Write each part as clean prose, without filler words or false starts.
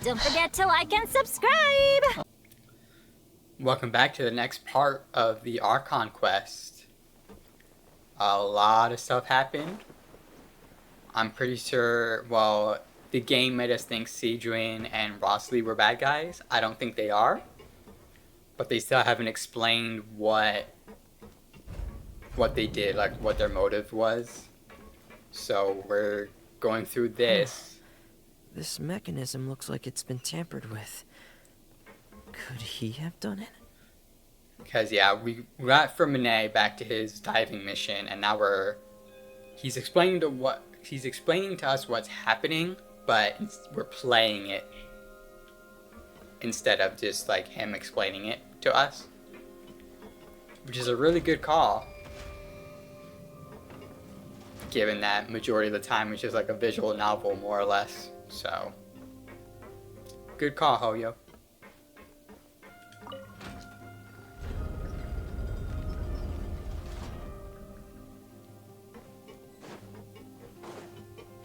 Don't forget to like and subscribe! Welcome back to the next part of the Archon quest. A lot of stuff happened. I'm pretty sure, well, the game made us think Seadrian and Wriothesley were bad guys. I don't think they are. But they still haven't explained what they did, like what their motive was. So we're going through this. This mechanism looks like it's been tampered with. Could he have done it? Because, yeah, we got from Monet back to his diving mission, and now he's explaining to us what's happening, but we're playing it instead of just like him explaining it to us, which is a really good call, given that majority of the time it's just like a visual novel, more or less. So, good call, Hoyo.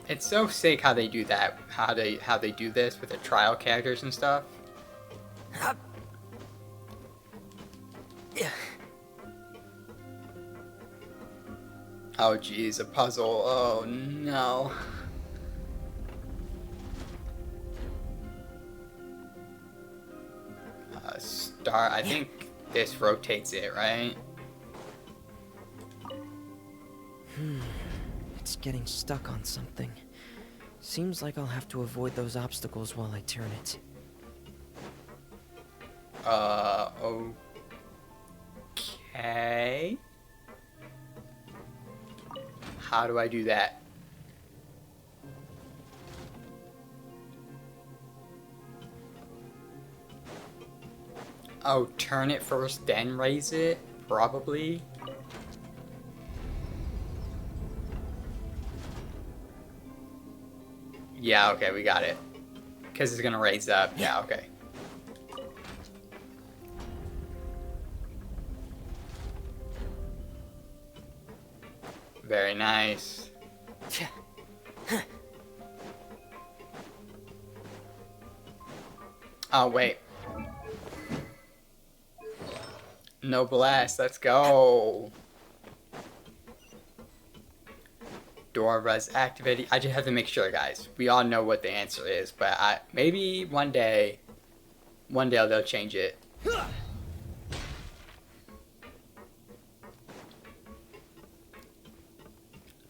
It's so sick how they do that, how they do this with the trial characters and stuff. Yeah. Oh geez, a puzzle. Oh no. Start. I think this rotates it, right? It's getting stuck on something. Seems like I'll have to avoid those obstacles while I turn it. Okay. How do I do that? Oh, turn it first, then raise it? Probably. Yeah, okay, we got it. Because it's gonna raise up. Yeah, okay. Very nice. Oh, wait. No blast, let's go. Door was activated. I just have to make sure, guys. We all know what the answer is, but maybe one day they'll change it.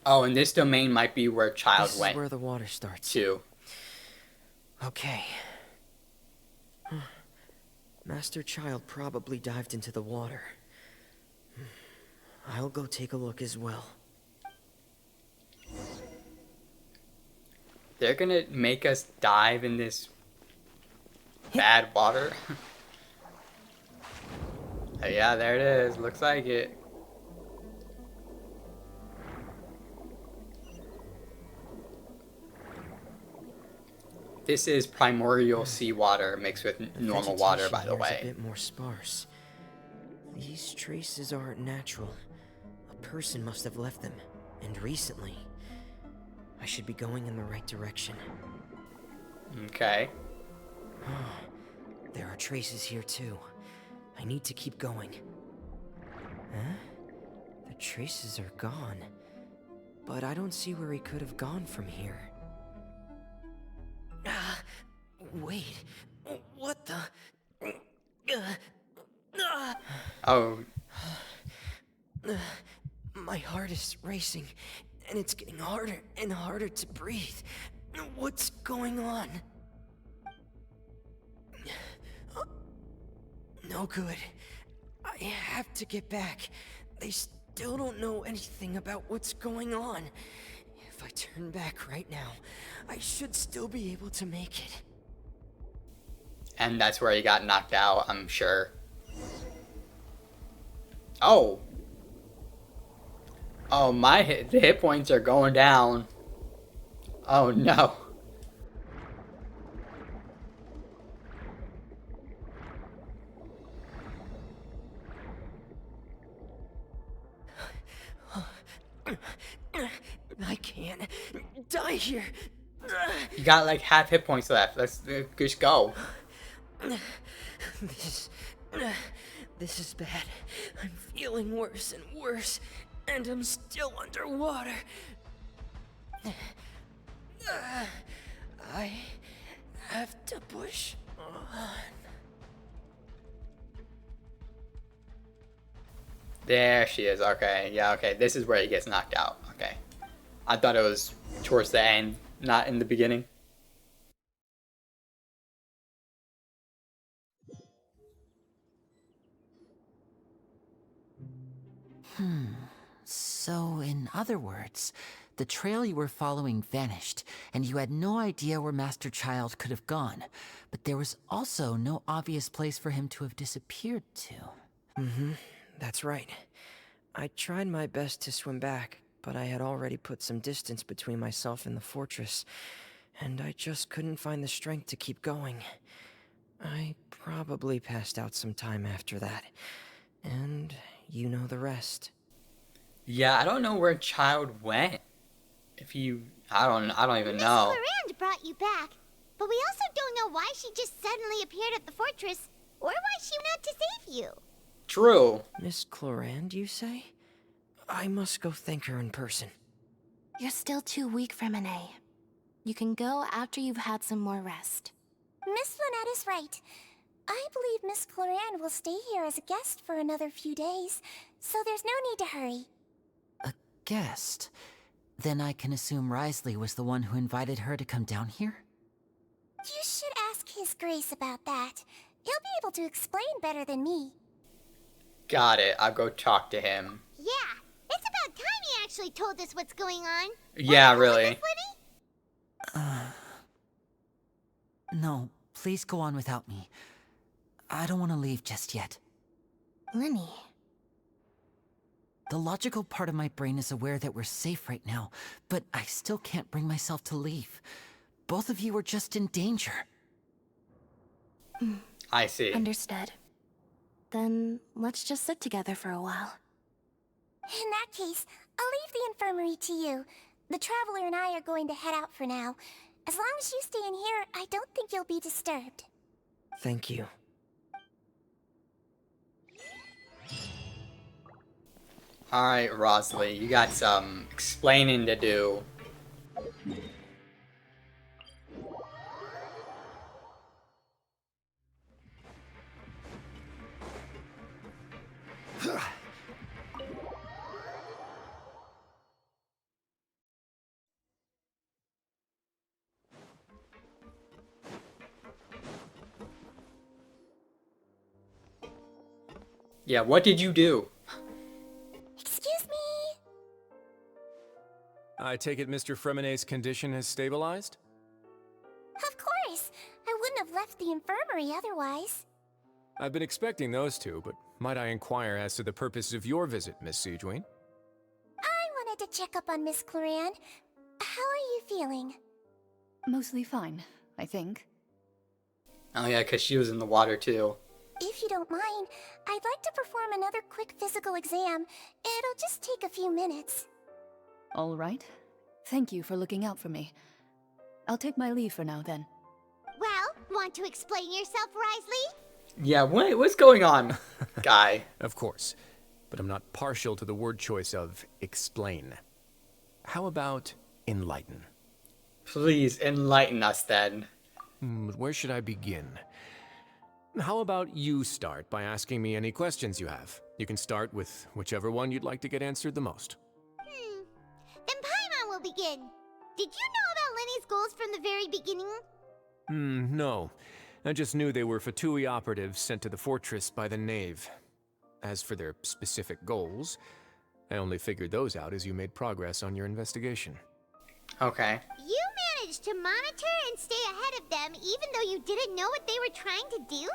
Oh, and this domain might be where Child This went. is where the water starts. Too. Okay. Master Child probably dived into the water. I'll go take a look as well. They're gonna make us dive in this bad water. Yeah, there it is. Looks like it. This is primordial seawater mixed with normal water, by the Vegetation here is way. a bit more sparse. These traces aren't natural. A person must have left them, and recently. I should be going in the right direction. Okay. There are traces here too. I need to keep going. Huh? The traces are gone. But I don't see where he could have gone from here. Wait. What the? Oh, My heart is racing, and it's getting harder and harder to breathe. What's going on? No good. I have to get back. They still don't know anything about what's going on. If I turn back right now, I should still be able to make it. and that's where he got knocked out, I'm sure. Oh. Oh, the hit points are going down. Oh no. I can't die here. You got like half hit points left. Let's just go. This is bad. I'm feeling worse and worse, and I'm still underwater. I have to push on. There she is. Okay, yeah, okay. This is where he gets knocked out. Okay. I thought it was towards the end, not in the beginning. So, in other words, the trail you were following vanished, and you had no idea where Master Child could have gone. But there was also no obvious place for him to have disappeared to. That's right. I tried my best to swim back, but I had already put some distance between myself and the fortress, and I just couldn't find the strength to keep going. I probably passed out some time after that, and you know the rest. Yeah, I don't know where Child went. If you, I don't even know. Miss Clarand brought you back, but we also don't know why she just suddenly appeared at the fortress, or why she went out to save you. True. Miss Clarand, you say? I must go thank her in person. You're still too weak for Monet. You can go after you've had some more rest. Miss Lynette is right. I believe Miss Clarand will stay here as a guest for another few days, so there's no need to hurry. A guest? Then I can assume Wriothesley was the one who invited her to come down here? You should ask His Grace about that. He'll be able to explain better than me. Got it. I'll go talk to him. Yeah, it's about time he actually told us what's going on. Yeah, Wanna go with really. us, Lenny? No, please go on without me. I don't want to leave just yet. Lenny. The logical part of my brain is aware that we're safe right now, but I still can't bring myself to leave. Both of you are just in danger. I see. Understood. Then let's just sit together for a while. In that case, I'll leave the infirmary to you. The Traveler and I are going to head out for now. As long as you stay in here, I don't think you'll be disturbed. Thank you. Alright, Wriothesley, you got some explaining to do. Yeah, what did you do? Excuse me? I take it Mr. Fremonet's condition has stabilized? Of course. I wouldn't have left the infirmary otherwise. I've been expecting those two, but might I inquire as to the purpose of your visit, Miss Siegewing? I wanted to check up on Miss Clarand. How are you feeling? Mostly fine, I think. Oh yeah, because she was in the water too. If you don't mind, I'd like to perform another quick physical exam. It'll just take a few minutes. All right. Thank you for looking out for me. I'll take my leave for now, then. Well, want to explain yourself, Wriothesley? Yeah, what's going on, guy? Of course, but I'm not partial to the word choice of explain. How about enlighten? Please enlighten us then. Where should I begin? How about you start by asking me any questions you have? You can start with whichever one you'd like to get answered the most. Then Paimon will begin. Did you know about Lenny's goals from the very beginning? No. I just knew they were Fatui operatives sent to the fortress by the Knave. As for their specific goals, I only figured those out as you made progress on your investigation. Okay. You managed to monitor and stay ahead of them even though you didn't know what they were trying to do?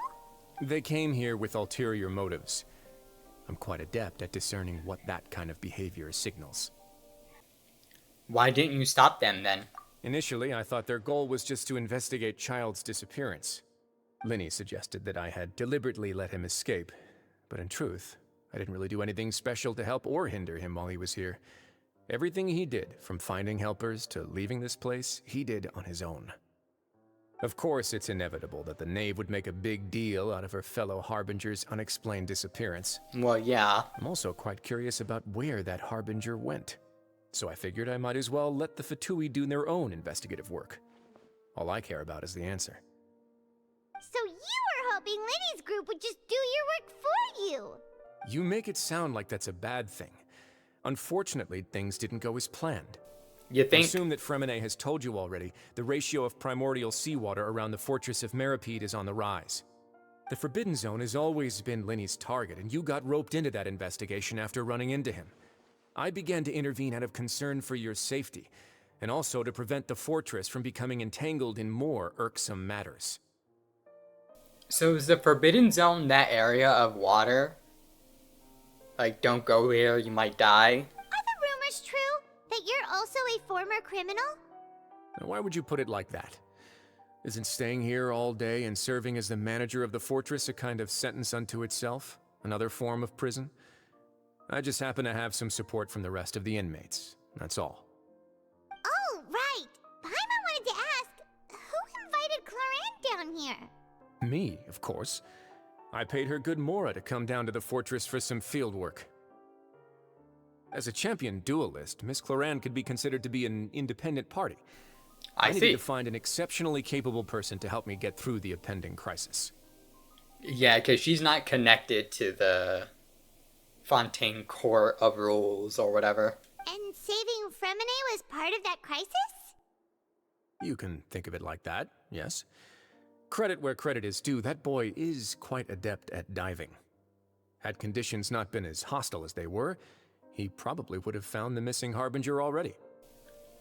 They came here with ulterior motives. I'm quite adept at discerning what that kind of behavior signals. Why didn't you stop them then? Initially, I thought their goal was just to investigate Child's disappearance. Linny suggested that I had deliberately let him escape, but in truth, I didn't really do anything special to help or hinder him while he was here. Everything he did, from finding helpers to leaving this place, he did on his own. Of course, it's inevitable that the Knave would make a big deal out of her fellow Harbinger's unexplained disappearance. Well, yeah. I'm also quite curious about where that Harbinger went. So I figured I might as well let the Fatui do their own investigative work. All I care about is the answer. So you were hoping Linny's group would just do your work for you! You make it sound like that's a bad thing. Unfortunately, things didn't go as planned. You I think? assume that Fremine has told you already, the ratio of primordial seawater around the fortress of Meripede is on the rise. The Forbidden Zone has always been Linny's target, and you got roped into that investigation after running into him. I began to intervene out of concern for your safety, and also to prevent the fortress from becoming entangled in more irksome matters. So is the Forbidden Zone that area of water? Like, don't go here, you might die? Are the rumors true? That you're also a former criminal? Now, why would you put it like that? Isn't staying here all day and serving as the manager of the fortress a kind of sentence unto itself? Another form of prison? I just happen to have some support from the rest of the inmates. That's all. Oh, right! Paimon wanted to ask, who invited Cloran down here? Me, of course. I paid her good mora to come down to the fortress for some field work. As a champion duelist, Miss Cloran could be considered to be an independent party. I needed see. to find an exceptionally capable person to help me get through the impending crisis. Yeah, because she's not connected to the Fontaine Court of Rules or whatever. And saving Fremine was part of that crisis? You can think of it like that, yes. Credit where credit is due, that boy is quite adept at diving. Had conditions not been as hostile as they were, he probably would have found the missing Harbinger already.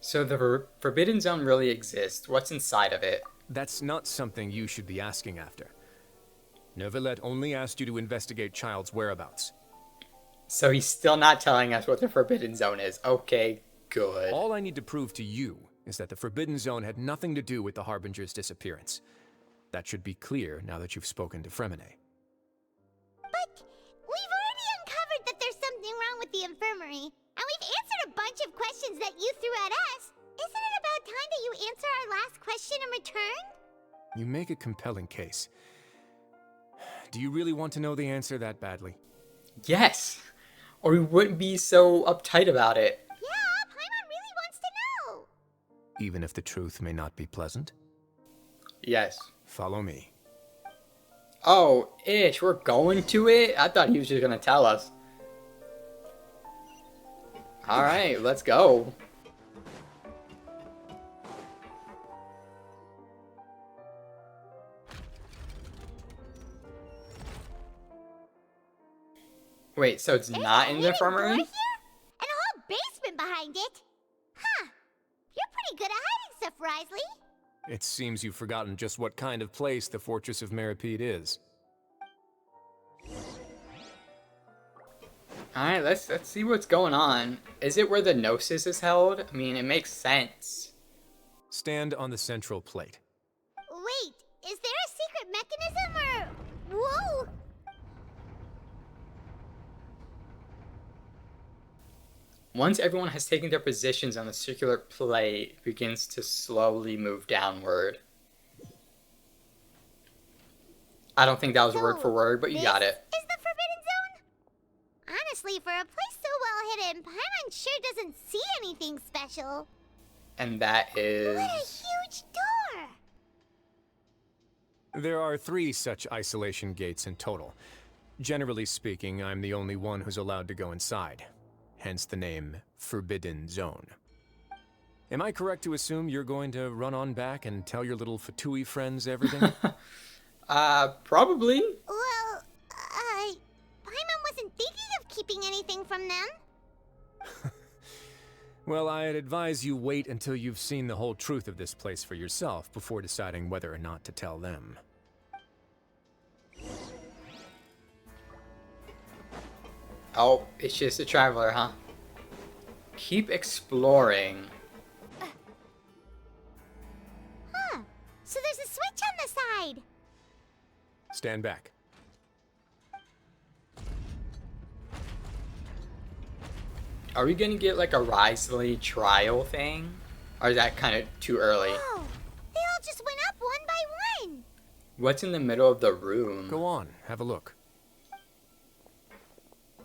So the Forbidden Zone really exists. What's inside of it? That's not something you should be asking after. Neuvillette only asked you to investigate Child's whereabouts. So he's still not telling us what the Forbidden Zone is. Okay, good. All I need to prove to you is that the Forbidden Zone had nothing to do with the Harbinger's disappearance. That should be clear now that you've spoken to Fremine. But we've already uncovered that there's something wrong with the infirmary, and we've answered a bunch of questions that you threw at us. Isn't it about time that you answer our last question in return? You make a compelling case. Do you really want to know the answer that badly? Yes! Or we wouldn't be so uptight about it. Yeah, Paimon really wants to know. Even if the truth may not be pleasant? Yes. Follow me. Oh, ish, we're going to it? I thought he was just gonna tell us. Alright, let's go. Wait, so it's not in the infirmary? Door here? And a whole basement behind it? Huh. You're pretty good at hiding stuff, Wriothesley. It seems you've forgotten just what kind of place the Fortress of Meripede is. Alright, let's see what's going on. Is it where the Gnosis is held? I mean, it makes sense. Stand on the central plate. Wait, is there a secret mechanism or... Whoa! Once everyone has taken their positions on the circular plate, it begins to slowly move downward. I don't think that was word for word, but you got it. This is the Forbidden Zone? Honestly, for a place so well hidden, Paimon sure doesn't see anything special. And that is... What a huge door! There are 3 such isolation gates in total. Generally speaking, I'm the only one who's allowed to go inside. Hence the name Forbidden Zone. Am I correct to assume you're going to run on back and tell your little Fatui friends everything? Probably. Well, Paimon wasn't thinking of keeping anything from them. Well, I'd advise you wait until you've seen the whole truth of this place for yourself before deciding whether or not to tell them. Oh, it's just a traveler, huh? Keep exploring. Huh. So there's a switch on the side. Stand back. Are we gonna get like a Wriothesley trial thing? Or is that kind of too early? Whoa! They all just went up one by one! What's in the middle of the room? Go on, have a look.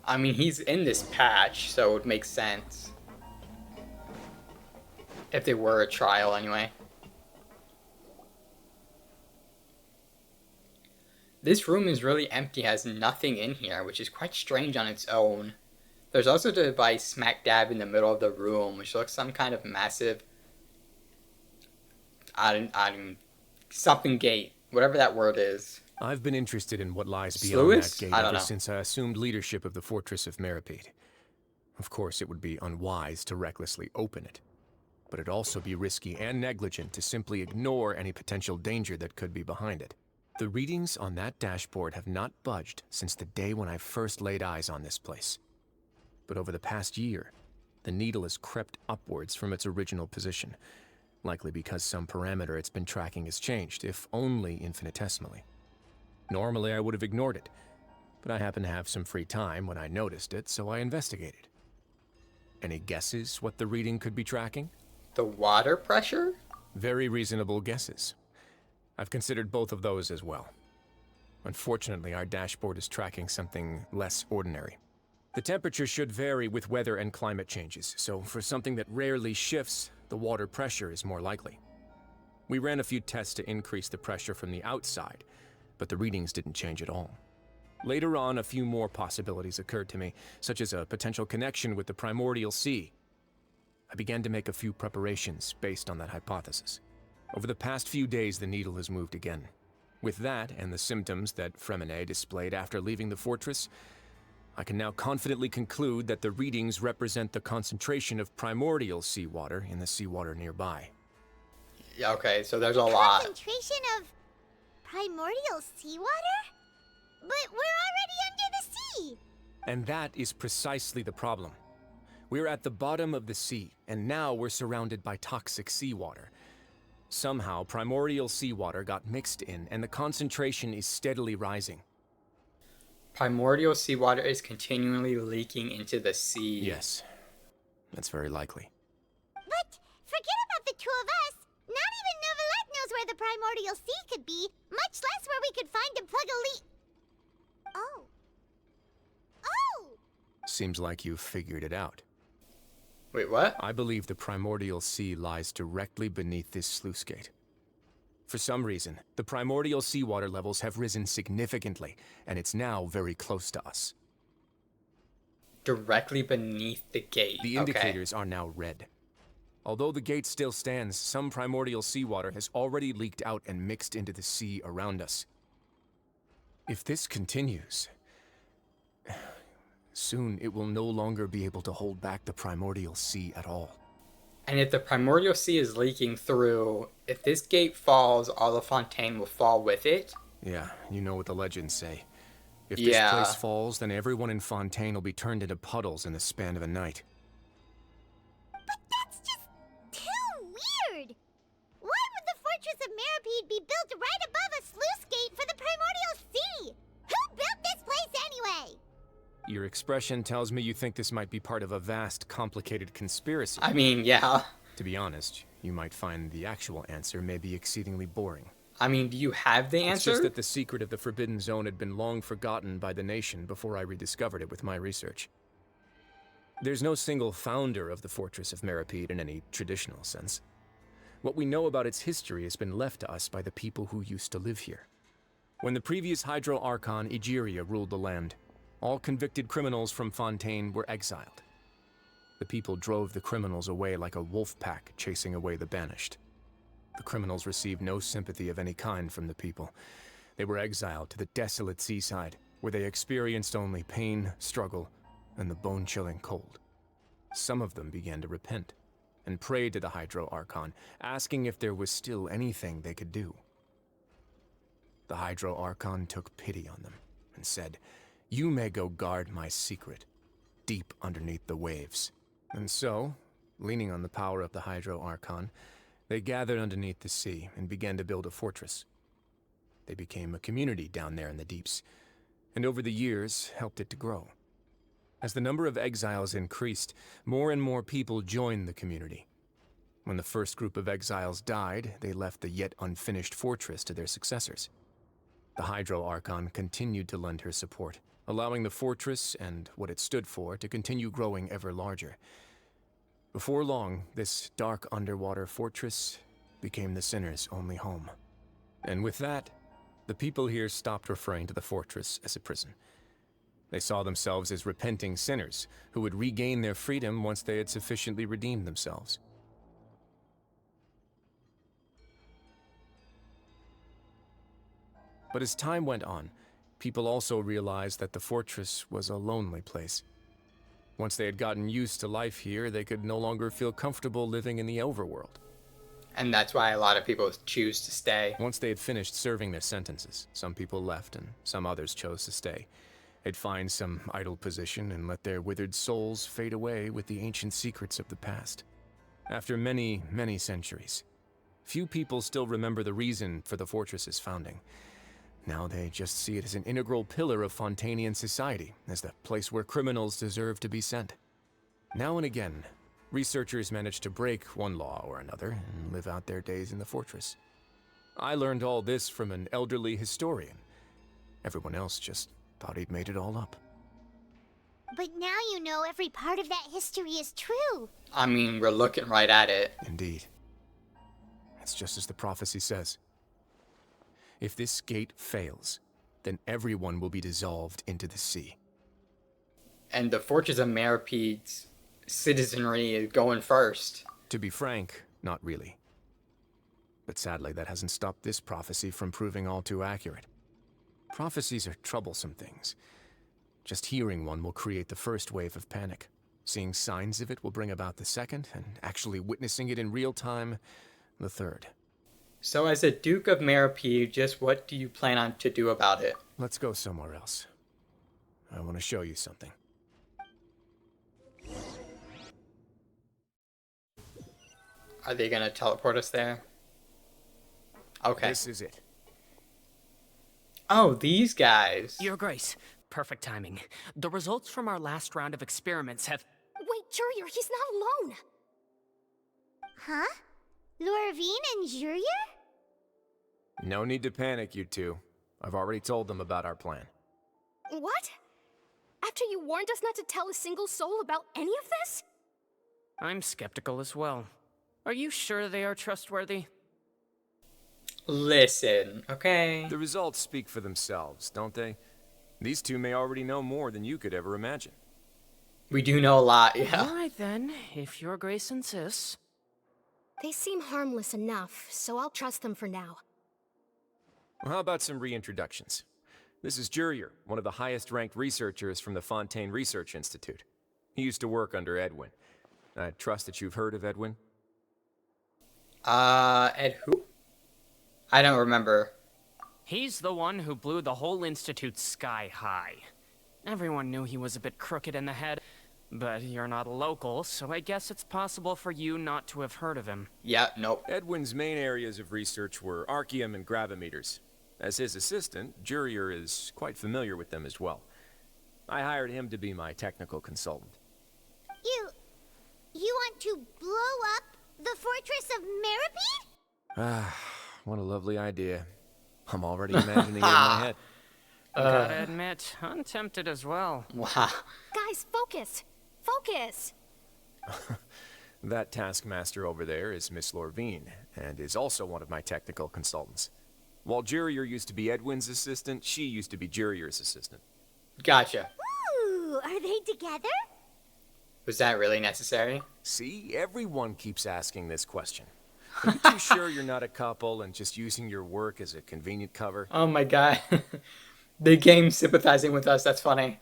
I mean, he's in this patch, so it would make sense. If they were a trial, anyway. This room is really empty, has nothing in here, which is quite strange on its own. There's also the device smack dab in the middle of the room, which looks some kind of massive... something gate. Whatever that word is. I've been interested in what lies beyond that gate ever know. since I assumed leadership of the Fortress of Meripede. Of course, it would be unwise to recklessly open it. But it'd also be risky and negligent to simply ignore any potential danger that could be behind it. The readings on that dashboard have not budged since the day when I first laid eyes on this place. But over the past year, the needle has crept upwards from its original position, likely because some parameter it's been tracking has changed, if only infinitesimally. Normally I would have ignored it, but I happened to have some free time when I noticed it, so I investigated. Any guesses what the reading could be tracking? The water pressure? Very reasonable guesses. I've considered both of those as well. Unfortunately, our dashboard is tracking something less ordinary. The temperature should vary with weather and climate changes, so for something that rarely shifts, the water pressure is more likely. We ran a few tests to increase the pressure from the outside, but the readings didn't change at all. Later on, a few more possibilities occurred to me, such as a potential connection with the primordial sea. I began to make a few preparations based on that hypothesis. Over the past few days, the needle has moved again. With that, and the symptoms that Fremine displayed after leaving the fortress, I can now confidently conclude that the readings represent the concentration of primordial seawater in the seawater nearby. Yeah, okay, so there's a lot. Concentration of primordial seawater? But we're already under the sea! And that is precisely the problem. We're at the bottom of the sea, and now we're surrounded by toxic seawater. Somehow, primordial seawater got mixed in, and the concentration is steadily rising. Primordial seawater is continually leaking into the sea. Yes, that's very likely. But forget about the two of us. Not even Novelette knows where the primordial sea could be, much less where we could find and plug a leak. Oh. Oh! Seems like you've figured it out. Wait, what? I believe the primordial sea lies directly beneath this sluice gate. For some reason, the primordial seawater levels have risen significantly, and it's now very close to us. Directly beneath the gate. The indicators are now red. Although the gate still stands, some primordial seawater has already leaked out and mixed into the sea around us. If this continues, soon it will no longer be able to hold back the primordial sea at all. And if the primordial sea is leaking through, if this gate falls, all of Fontaine will fall with it? Yeah, you know what the legends say. If Yeah. this place falls, then everyone in Fontaine will be turned into puddles in the span of a night. But that's just too weird! Why would the Fortress of Meripede be built right above a sluice gate for the primordial sea? Who built this place anyway? Your expression tells me you think this might be part of a vast, complicated conspiracy. I mean, yeah. To be honest, you might find the actual answer may be exceedingly boring. I mean, do you have the It's answer? just that the secret of the Forbidden Zone had been long forgotten by the nation before I rediscovered it with my research. There's no single founder of the Fortress of Meripede in any traditional sense. What we know about its history has been left to us by the people who used to live here. When the previous Hydro Archon Egeria ruled the land, all convicted criminals from Fontaine were exiled. The people drove the criminals away like a wolf pack chasing away the banished. The criminals received no sympathy of any kind from the people. They were exiled to the desolate seaside, where they experienced only pain, struggle, and the bone-chilling cold. Some of them began to repent, and prayed to the Hydro Archon, asking if there was still anything they could do. The Hydro Archon took pity on them, and said, "You may go guard my secret, deep underneath the waves." And so, leaning on the power of the Hydro Archon, they gathered underneath the sea and began to build a fortress. They became a community down there in the deeps, and over the years helped it to grow. As the number of exiles increased, more and more people joined the community. When the first group of exiles died, they left the yet unfinished fortress to their successors. The Hydro Archon continued to lend her support, allowing the fortress and what it stood for to continue growing ever larger. Before long, this dark underwater fortress became the sinner's only home. And with that, the people here stopped referring to the fortress as a prison. They saw themselves as repenting sinners who would regain their freedom once they had sufficiently redeemed themselves. But as time went on, people also realized that the fortress was a lonely place. Once they had gotten used to life here, they could no longer feel comfortable living in the overworld. And that's why a lot of people choose to stay. Once they had finished serving their sentences, some people left and some others chose to stay. They'd find some idle position and let their withered souls fade away with the ancient secrets of the past. After many, many centuries, few people still remember the reason for the fortress's founding. Now they just see it as an integral pillar of Fontainian society, as the place where criminals deserve to be sent. Now and again, researchers manage to break one law or another and live out their days in the fortress. I learned all this from an elderly historian. Everyone else just thought he'd made it all up. But now you know every part of that history is true. I mean, we're looking right at it. Indeed. It's just as the prophecy says. If this gate fails, then everyone will be dissolved into the sea. And the Fortress of Meripede's citizenry is going first. To be frank, not really. But sadly, that hasn't stopped this prophecy from proving all too accurate. Prophecies are troublesome things. Just hearing one will create the first wave of panic. Seeing signs of it will bring about the second, and actually witnessing it in real time, the third. So as a Duke of Meripede, just what do you plan on to do about it? Let's go somewhere else. I want to show you something. Are they gonna teleport us there? Okay. This is it. Oh, these guys. Your Grace, perfect timing. The results from our last round of experiments have... Wait, Jurier, he's not alone! Huh? Lorvine and Jurier? No need to panic, you two. I've already told them about our plan. What? After you warned us not to tell a single soul about any of this? I'm skeptical as well. Are you sure they are trustworthy? Listen, okay? The results speak for themselves, don't they? These two may already know more than you could ever imagine. We do know a lot, yeah. Alright then, if Your Grace insists. They seem harmless enough, so I'll trust them for now. Well, how about some reintroductions? This is Jurier, one of the highest-ranked researchers from the Fontaine Research Institute. He used to work under Edwin. I trust that you've heard of Edwin? Ed who? I don't remember. He's the one who blew the whole institute sky high. Everyone knew he was a bit crooked in the head, but you're not local, so I guess it's possible for you not to have heard of him. Yeah, nope. Edwin's main areas of research were archaeum and gravimeters. As his assistant, Jurier is quite familiar with them as well. I hired him to be my technical consultant. You want to blow up the Fortress of Meripede? Ah, what a lovely idea. I'm already imagining it in my head. Gotta admit, I'm tempted as well. Wow. Guys, focus! Focus! That taskmaster over there is Miss Lorvine, and is also one of my technical consultants. While Jurier used to be Edwin's assistant, she used to be Jurier's assistant. Gotcha. Ooh, are they together? Was that really necessary? See, everyone keeps asking this question. Are you too sure you're not a couple and just using your work as a convenient cover? Oh my god. The game's sympathizing with us, that's funny.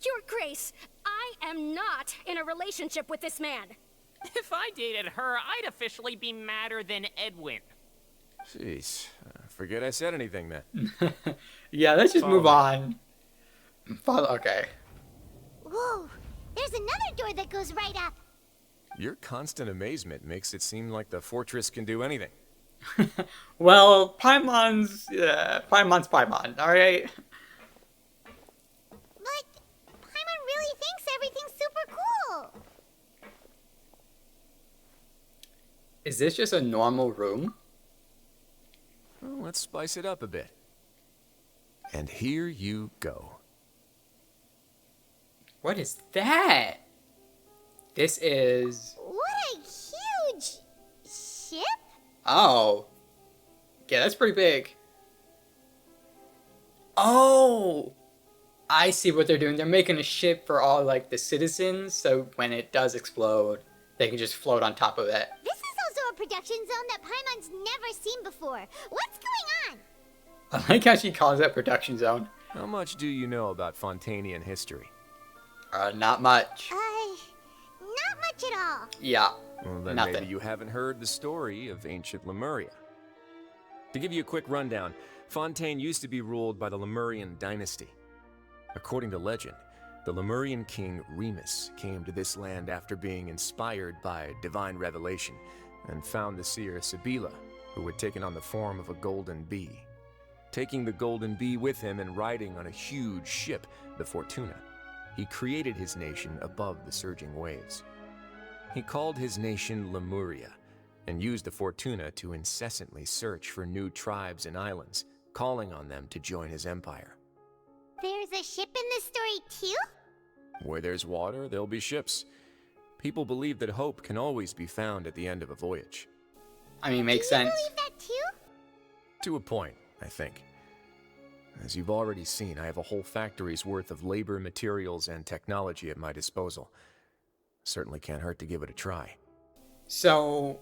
Your Grace, I am not in a relationship with this man. If I dated her, I'd officially be madder than Edwin. Jeez, forget I said anything then. Yeah, let's just move on. Okay. Whoa, there's another door that goes right up. Your constant amazement makes it seem like the fortress can do anything. Well, Paimon's Paimon, alright? But Is this just a normal room? Well, let's spice it up a bit. And here you go. What is that? This is... What a huge ship? Oh. Yeah, that's pretty big. Oh! I see what they're doing. They're making a ship for all, like, the citizens, so when it does explode, they can just float on top of it. This is also a production zone that Paimon's never seen before. What's going on? I like how she calls that production zone. How much do you know about Fontainian history? Not much. Not much at all. Yeah, Well, then nothing. maybe you haven't heard the story of ancient Lemuria. To give you a quick rundown, Fontaine used to be ruled by the Lemurian dynasty. According to legend, the Lemurian king Remus came to this land after being inspired by divine revelation and found the seer Sibila, who had taken on the form of a golden bee. Taking the golden bee with him and riding on a huge ship, the Fortuna, he created his nation above the surging waves. He called his nation Lemuria and used the Fortuna to incessantly search for new tribes and islands, calling on them to join his empire. There's a ship in this story too? Where there's water, there'll be ships. People believe that hope can always be found at the end of a voyage. I mean, makes Do you sense. believe that too? To a point, I think. As you've already seen, I have a whole factory's worth of labor, materials, and technology at my disposal. Certainly can't hurt to give it a try. So,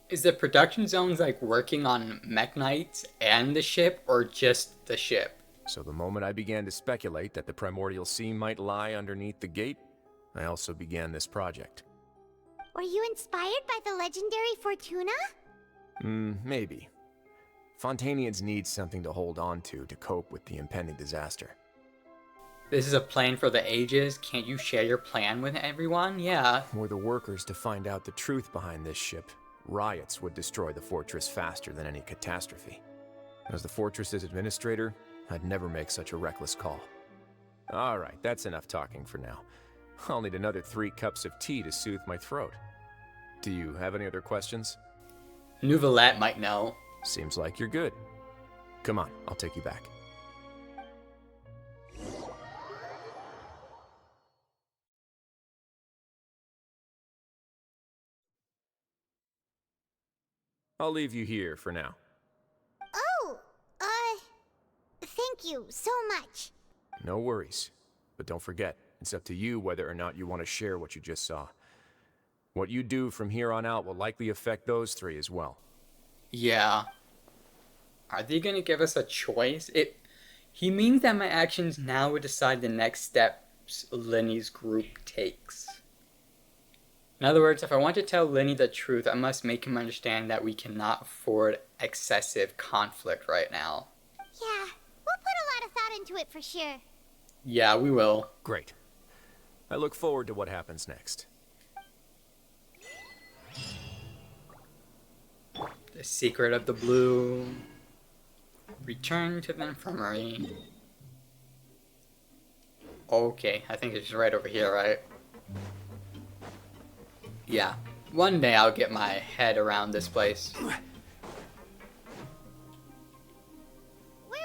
is the production zones like working on Mech Knights and the ship, or just the ship? So the moment I began to speculate that the primordial sea might lie underneath the gate, I also began this project. Were you inspired by the legendary Fortuna? Maybe. Fontainians need something to hold on to cope with the impending disaster. This is a plan for the ages. Can't you share your plan with everyone? Yeah. Were the workers to find out the truth behind this ship, riots would destroy the fortress faster than any catastrophe. As the fortress's administrator, I'd never make such a reckless call. Alright, that's enough talking for now. I'll need another 3 cups of tea to soothe my throat. Do you have any other questions? Nouvellette might know. Seems like you're good. Come on, I'll take you back. I'll leave you here for now. Oh, thank you so much. No worries. But don't forget, it's up to you whether or not you want to share what you just saw. What you do from here on out will likely affect those 3 as well. Yeah. Are they gonna give us a choice? He means that my actions now would decide the next steps Lenny's group takes. In other words, if I want to tell Lenny the truth, I must make him understand that we cannot afford excessive conflict right now. Yeah, we'll put a lot of thought into it for sure. Yeah, we will. Great. I look forward to what happens next. The secret of the blue. Return to the infirmary. Okay, I think it's right over here, right? Yeah. One day I'll get my head around this place. We're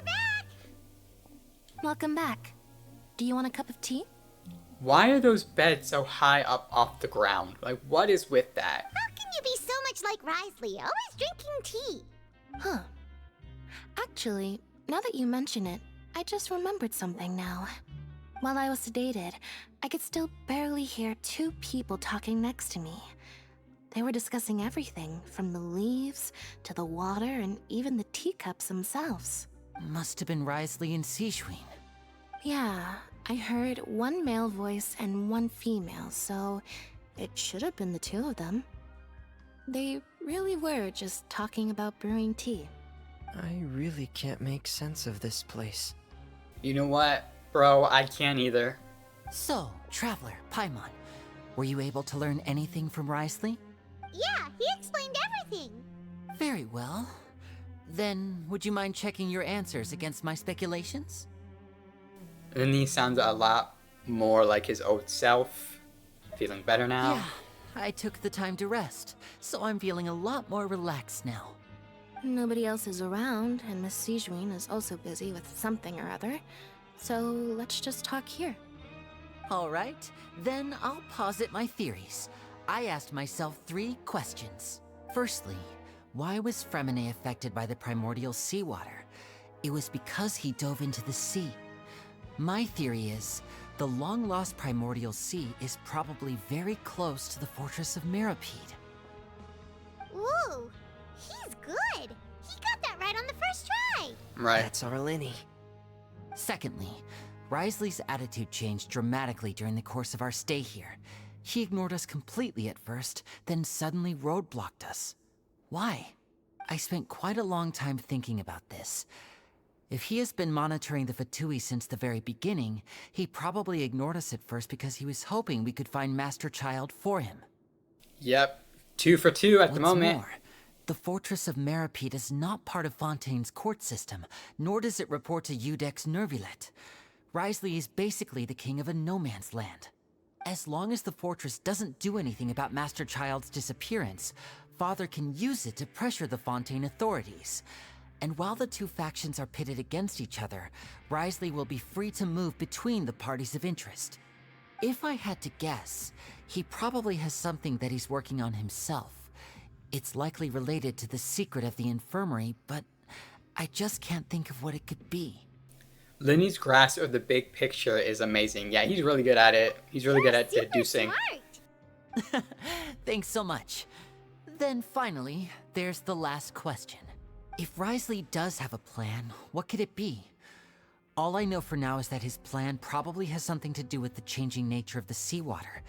back! Welcome back. Do you want a cup of tea? Why are those beds so high up off the ground? Like, what is with that? How can you be so much like Wriothesley, always drinking tea? Huh. Actually, now that you mention it, I just remembered something now. While I was sedated, I could still barely hear 2 people talking next to me. They were discussing everything, from the leaves to the water and even the teacups themselves. Must have been Wriothesley and Sishween. Yeah, I heard 1 male voice and 1 female, so it should have been the 2 of them. They really were just talking about brewing tea. I really can't make sense of this place. You know what, bro? I can't either. So, Traveler, Paimon, were you able to learn anything from Wriothesley? Yeah, he explained everything. Very well. Then, would you mind checking your answers against my speculations? Lenny sounds a lot more like his old self. Feeling better now? Yeah, I took the time to rest, so I'm feeling a lot more relaxed now. Nobody else is around, and Miss Sijuin is also busy with something or other. So let's just talk here. All right, then I'll posit my theories. I asked myself 3 questions. Firstly, why was Fremine affected by the primordial seawater? It was because he dove into the sea. My theory is, the long-lost primordial sea is probably very close to the fortress of Mirapede. Ooh, he's good. He got that right on the first try. Right. That's our Lenny. Secondly, Wriothesley's attitude changed dramatically during the course of our stay here. He ignored us completely at first, then suddenly roadblocked us. Why? I spent quite a long time thinking about this. If he has been monitoring the Fatui since the very beginning, he probably ignored us at first because he was hoping we could find Master Child for him. Yep. 2 for 2 at the What's moment. more, the Fortress of Mirapede is not part of Fontaine's court system, nor does it report to Udex Nervulet. Wriothesley is basically the king of a no-man's land. As long as the fortress doesn't do anything about Master Child's disappearance, Father can use it to pressure the Fontaine authorities. And while the 2 factions are pitted against each other, Wriothesley will be free to move between the parties of interest. If I had to guess, he probably has something that he's working on himself. It's likely related to the secret of the infirmary, but I just can't think of what it could be. Lenny's grasp of the big picture is amazing. Yeah, he's really good at it. He's really good at Super deducing. smart. Thanks so much. Then finally, there's the last question. If Wriothesley does have a plan, what could it be? All I know for now is that his plan probably has something to do with the changing nature of the seawater.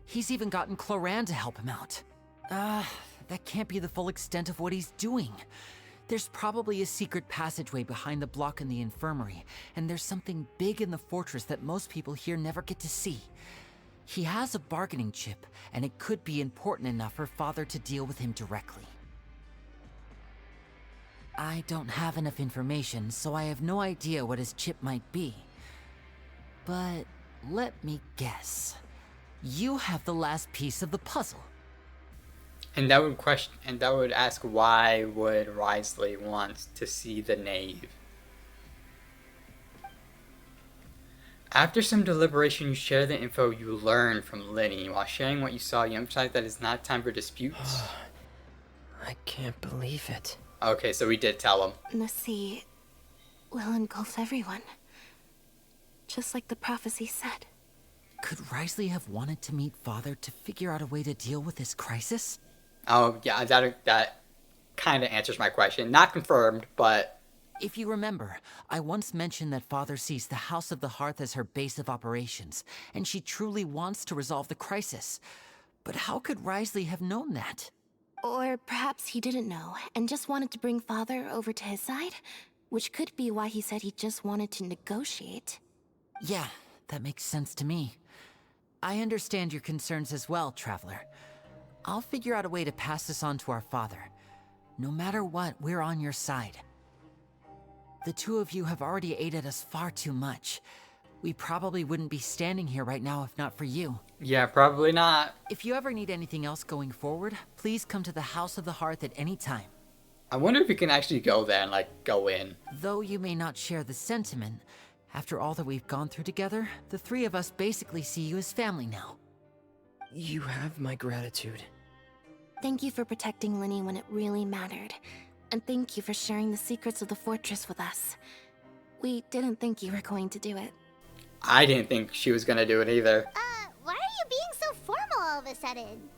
He's even gotten Cloran to help him out. That can't be the full extent of what he's doing. There's probably a secret passageway behind the block in the infirmary, and there's something big in the fortress that most people here never get to see. He has a bargaining chip, and it could be important enough for Father to deal with him directly. I don't have enough information, so I have no idea what his chip might be. But let me guess. You have the last piece of the puzzle. And that would ask, why would Wriothesley want to see the knave? After some deliberation, you share the info you learned from Lenny. While sharing what you saw, you emphasize that it's not time for disputes. I can't believe it. Okay, so we did tell him. The sea will engulf everyone. Just like the prophecy said. Could Wriothesley have wanted to meet Father to figure out a way to deal with this crisis? Oh, yeah, that kind of answers my question. Not confirmed, but... If you remember, I once mentioned that Father sees the House of the Hearth as her base of operations, and she truly wants to resolve the crisis. But how could Wriothesley have known that? Or perhaps he didn't know, and just wanted to bring Father over to his side? Which could be why he said he just wanted to negotiate. Yeah, that makes sense to me. I understand your concerns as well, Traveler. I'll figure out a way to pass this on to our father. No matter what, we're on your side. The 2 of you have already aided us far too much. We probably wouldn't be standing here right now if not for you. Yeah, probably not. If you ever need anything else going forward, please come to the House of the Hearth at any time. I wonder if we can actually go there and, like, go in. Though you may not share the sentiment, after all that we've gone through together, the 3 of us basically see you as family now. You have my gratitude. Thank you for protecting Lenny when it really mattered. And thank you for sharing the secrets of the fortress with us. We didn't think you were going to do it. I didn't think she was gonna do it either. Why are you being so formal all of a sudden?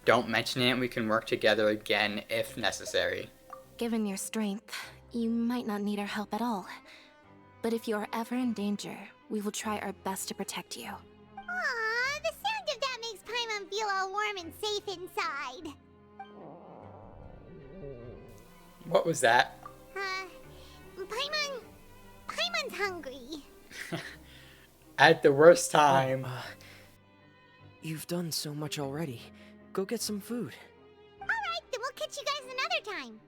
Don't mention it, we can work together again if necessary. Given your strength, you might not need our help at all. But if you are ever in danger, we will try our best to protect you. Aww, the sound of that makes Paimon feel all warm and safe inside. What was that? Paimon's hungry. At the worst time. You've done so much already. Go get some food. Alright, then we'll catch you guys another time.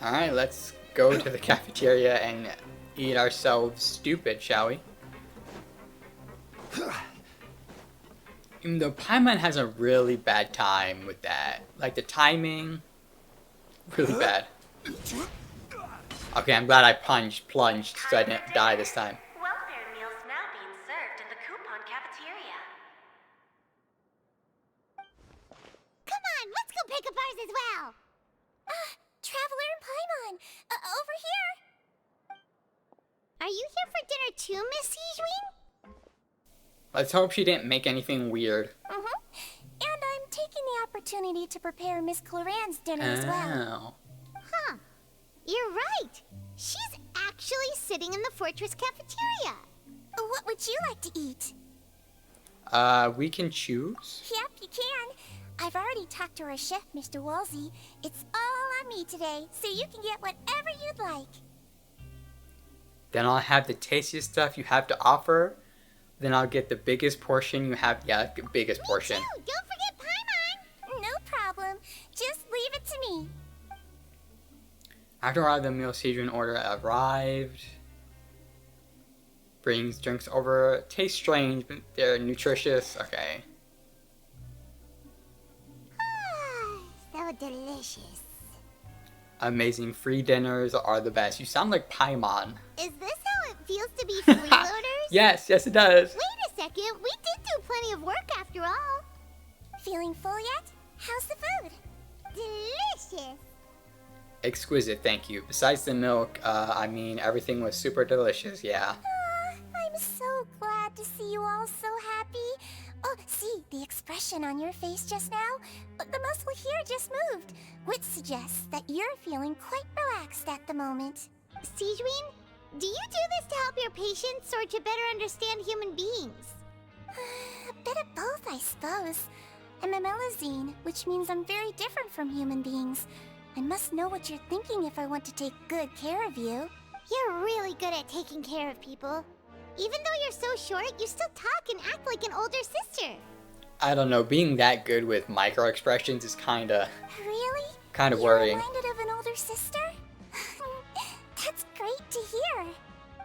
Alright, let's go to the cafeteria and eat ourselves stupid, shall we? Even though Paimon has a really bad time with that. Like the timing, really bad. Okay, I'm glad I plunged so I didn't die this time. Welfare meals now being served in the coupon cafeteria. Come on, let's go pick up ours as well. Traveler and Paimon, over here. Are you here for dinner too, Miss Sijwin? Let's hope she didn't make anything weird. And I'm taking the opportunity to prepare Miss Cloran's dinner as well. Huh. You're right. She's actually sitting in the fortress cafeteria. What would you like to eat? We can choose. Yep, you can. I've already talked to our chef, Mr. Wolsey. It's all on me today, so you can get whatever you'd like. Then I'll have the tastiest stuff you have to offer. Then I'll get the biggest portion you have. Yeah, the biggest portion. Me too. Don't forget Paimon. No problem. Just leave it to me. After all, the meal Cedron order arrived. Brings drinks over. Taste strange, but they're nutritious. Okay. So delicious. Amazing free dinners are the best. You sound like Paimon. Is this how it feels to be freeloaders? Yes, it does. Wait a second. We did do plenty of work after all. Feeling full yet? How's the food? Delicious. Exquisite, thank you. Besides the milk, I mean, everything was super delicious, yeah. I'm so glad to see you all so happy. Oh, see, the expression on your face just now? The muscle here just moved, which suggests that you're feeling quite relaxed at the moment. Sijwin, do you do this to help your patients or to better understand human beings? A bit of both, I suppose. I'm a Melazine, which means I'm very different from human beings. I must know what you're thinking if I want to take good care of you. You're really good at taking care of people. Even though you're so short, you still talk and act like an older sister. I don't know, being that good with micro expressions is kinda worrying. You're reminded of an older sister? That's great to hear.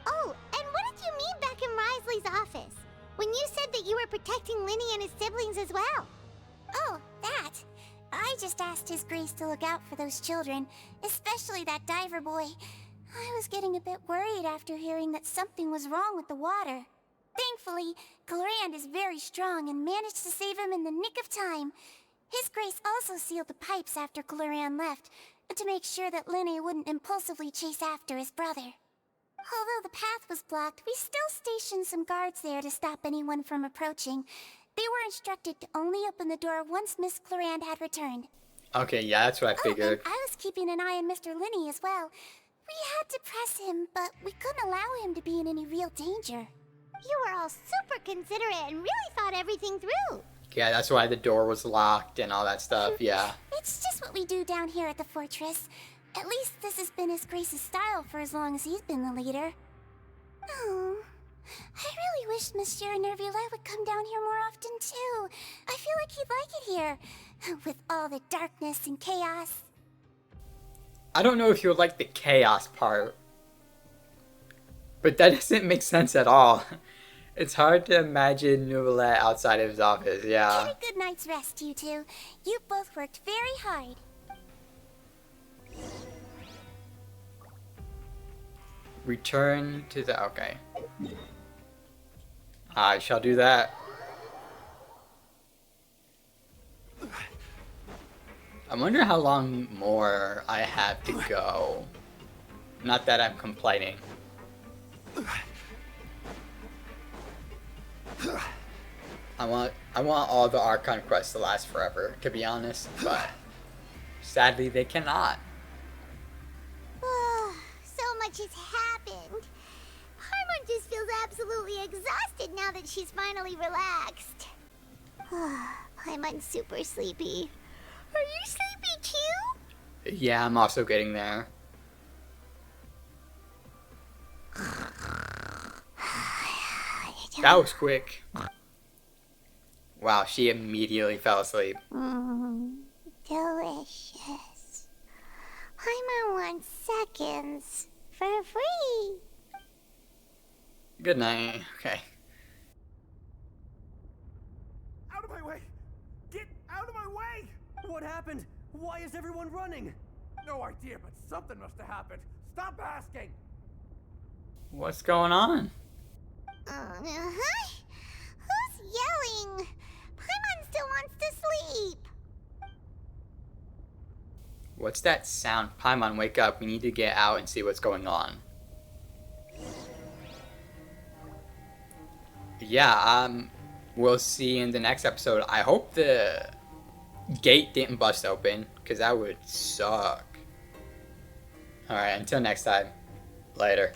Oh, and what did you mean back in Wriothesley's office? When you said that you were protecting Linny and his siblings as well? Oh, that. I just asked His Grace to look out for those children, especially that diver boy. I was getting a bit worried after hearing that something was wrong with the water. Thankfully, Clorand is very strong and managed to save him in the nick of time. His Grace also sealed the pipes after Clorand left, to make sure that Linny wouldn't impulsively chase after his brother. Although the path was blocked, we still stationed some guards there to stop anyone from approaching. They were instructed to only open the door once Miss Clorand had returned. Okay, yeah, that's what I figured. And I was keeping an eye on Mr. Linny as well. We had to press him, but we couldn't allow him to be in any real danger. You were all super considerate and really thought everything through. Yeah, that's why the door was locked and all that stuff, yeah. It's just what we do down here at the fortress. At least this has been His Grace's style for as long as he's been the leader. Oh, I really wish Monsieur Nervulette would come down here more often too. I feel like he'd like it here, with all the darkness and chaos. I don't know if you would like the chaos part, but that doesn't make sense at all. It's hard to imagine Nervulette outside of his office, yeah. Get a good night's rest, you two. You both worked very hard. Return to the... okay. I shall do that. I wonder how long more I have to go. Not that I'm complaining. I want all the Archon quests to last forever, to be honest, but sadly they cannot. So much has happened. Paimon just feels absolutely exhausted now that she's finally relaxed. Paimon's super sleepy. Are you sleepy too? Yeah, I'm also getting there. That was quick. Wow, she immediately fell asleep. Delicious. Paimon wants seconds for free. Good night. Okay. Out of happened? Why is everyone running? No idea, but something must have happened. Stop asking! What's going on? Uh-huh. Who's yelling? Paimon still wants to sleep. What's that sound? Paimon, wake up. We need to get out and see what's going on. Yeah, we'll see in the next episode. I hope the gate didn't bust open, because that would suck. Alright, until next time. Later.